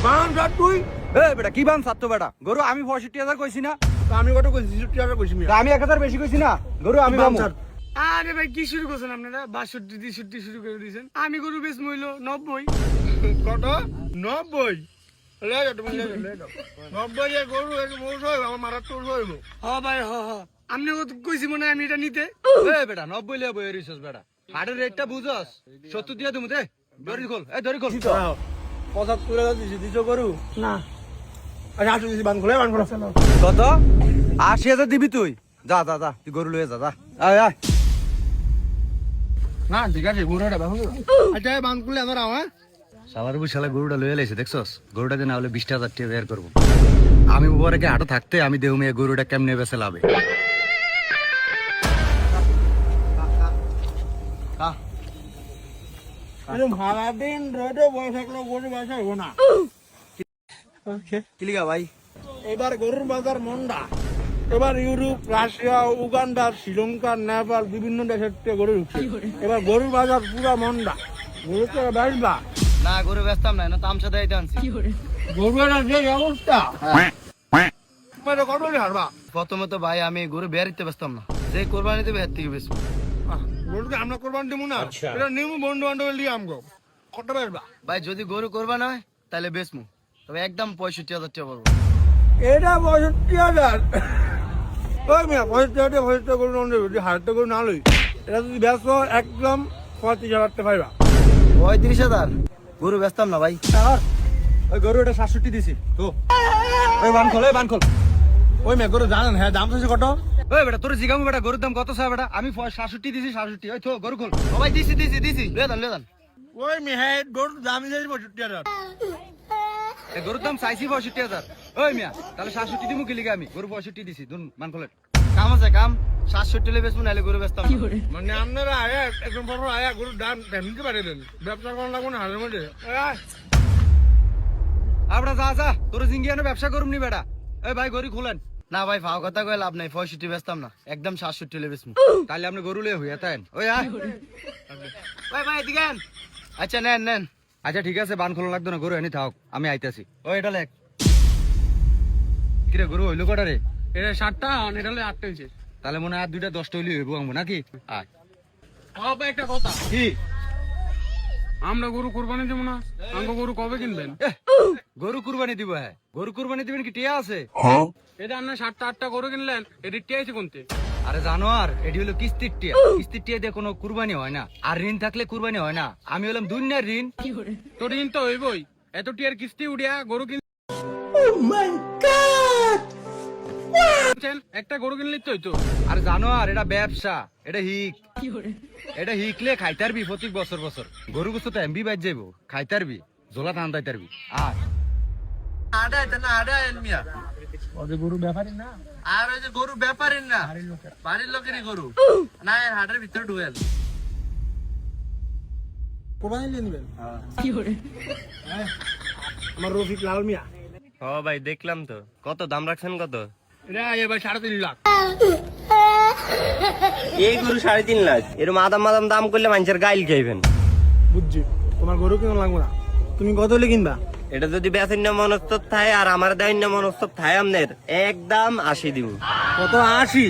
বান ধর তুই। এ বেটা কি বান সাত বেটা গরু আমি 65,000 কইছি না? আমি কত কইছি 63 কইছি মিয়া। তা আমি 1000 বেশি কইছি না? গরু আমি বামু। আরে ভাই কি শুরু করছেন আপনারা? 62 63 শুরু করে দিয়েছেন। আমি গরু বেশ মইল 90। কত 90 লে যাও তুমি লে যাও 90 এর গরু এক মোষ হইব আমার মারা তোর হইব। হ ভাই হ হ আপনি কইছি মনে হয় আমি এটা নিতে। এ বেটা 90 লিয়া বই রিসস বেটা হাটের রেটটা বুঝছস 70 দিয়া দিমু দে দড়ি খোল এই দড়ি খোল 75 দিছি দিছো গরু না আচ্ছা আসো দিছি বান খোলে কত 80,000 দিবি তুই যা যা যা তুই গরু লয়ে যা যা আয় আয় না ঠিক আছে গরুটা বাহু আচ্ছা বান খুলে আমার আও হ্যাঁ সালার শালা গরুটা লয়ে লাইছে দেখছস গরুটাকে না হলে 20,000 টাকা বের করব আমি উপরে কি হাটে থাকতে আমি দেউ মেয়ে গরুটা কেমনে বেচে লাভে এরকম সারাদিন রোদে বসে থাকলেও গরু ব্যবসা হবো না। কিলিগা ভাই এবার গরুর বাজার মন্দা। এবার Europe Russia Uganda Sri Lanka Nepal বিভিন্ন দেশের থেকে গরু ঢুকছে। এবার গরুর বাজার পুরা মন্দা। গরু তো বেচবা না গরু বেচতাম না না তামসা দেইতে আনছি গরুর যে অবস্থা কত হারবা প্রথমে তো ভাই আমি গরু বেরিতে বেচতাম না যে কোরবানিতে বের থেকে বেচবো গরুকে আমরা কোরবান দেবো না এটা নিমু বন্ধু বান্ধব দিয়ে আমগো কত বেচবা ভাই যদি গরু কোরবান হয় তাহলে বেচমু তবে একদম 65,000 টাকা পড়বো এটা 65,000 ওই মিয়া 65,000 গরু নন যদি হারতে গরু না লই এটা যদি বেচো একদম 35,000 টাকা পাইবা 35,000 গরু বেচতাম না ভাই ওই গরু এটা 67 দিছি তো ওই বান খোল ওই মিয়া গরু জানেন হ্যাঁ দাম চাইছে কত ওই বেটা তোর জিগামু বেটা গরুর দাম কত চাই বেটা আমি 67 দিছি 67 ওই তো গরু খোল ও ভাই দিছি লয়ে দান ওই মিয়া হ্যাঁ গরু দাম চাইছে 65,000 এই গরুর দাম চাইছি 65,000 ওই মিয়া তাহলে 67 দিমু কি লিগা আমি গরু 65 দিছি দুন মান খোলেন কাম আছে কাম 67 লে বেচমু নালে গরু বেচতাম না মানে আপনারা আয়া একদম বড় আয়া গরুর দাম তেমনি পারে দেন ব্যবসা করার লাগবে না হারের মধ্যে আপড়া যা তোর জিঙ্গিয়ানো ব্যবসা করুম নি বেটা এই ভাই গরু খুলেন না ভাই ফাও কথা কই লাভ নাই 65 বেচতাম না একদম 67 লে বেচমু তাহলে আপনি গরু লয়ে হইয়া তাইন ওই আয় ভাই দিগান আচ্ছা নেন আচ্ছা ঠিক আছে বান খোলা লাগতো না গরু এনে থাক আমি আইতাছি ওই এটা লেখ কিরে গরু হইলো কটা রে এটা 7টা আর এটা হলো 8টা হইছে। তাহলে মনে হয় আর দুইটা 10টা হইলে হইব আমু নাকি আয় হবে একটা কথা কি আমরা গরু কুরবানি দেব না আমগো গরু কবে কিনবেন? গরু কুরবানি দিব হ্যাঁ গরু কুরবানি দিবেন কি টিয়া আছে এটা আপনি 7টা 8টা গরু কিনলেন এটা টিয়াইছে কোনতে? আরে জানো আর এটি হলো কিস্তির টিয়া দিয়ে কোনো কুরবানি হয় না আর ঋণ থাকলে কুরবানি হয় না আমি হলাম দুনিয়ার ঋণ তো ঋণ তো হইবই এত টিয়ার কিস্তি উড়িয়া গরু কিন একটা গরু কিনলেই তো হইতো। আর জানো আর এটা ব্যবসা এটা হিকলে খাইতারবি প্রত্যেক বছর গরু গুছো তো এমবি বাইর যাইব খাইতারবি জোলা টান দাইতারবি আর গরু ব্যাপারই না আর ওই যে গরু ব্যাপারের না বাড়ির লোকেরই গরু না হাটের ভিতরে ঢুয়েল কোরবানি নিয়ে নেবেন আমার রফিক লাল মিয়া ও ভাই দেখলাম তো কত দাম রাখছেন কত এটা এবার 3.5 লাখ এই গরু 3.5 লাখ এর মাদাম দাম করলে মানুষের গাইল খাইবেন বুঝছি তোমার গরু কিনা লাগবে না তুমি কত হলে কিনবা এটা যদি বেচেন না মনস্তব থাকে আর আমার দেন না মনস্তব থাকে আমনের একদম 80 দিব কত 80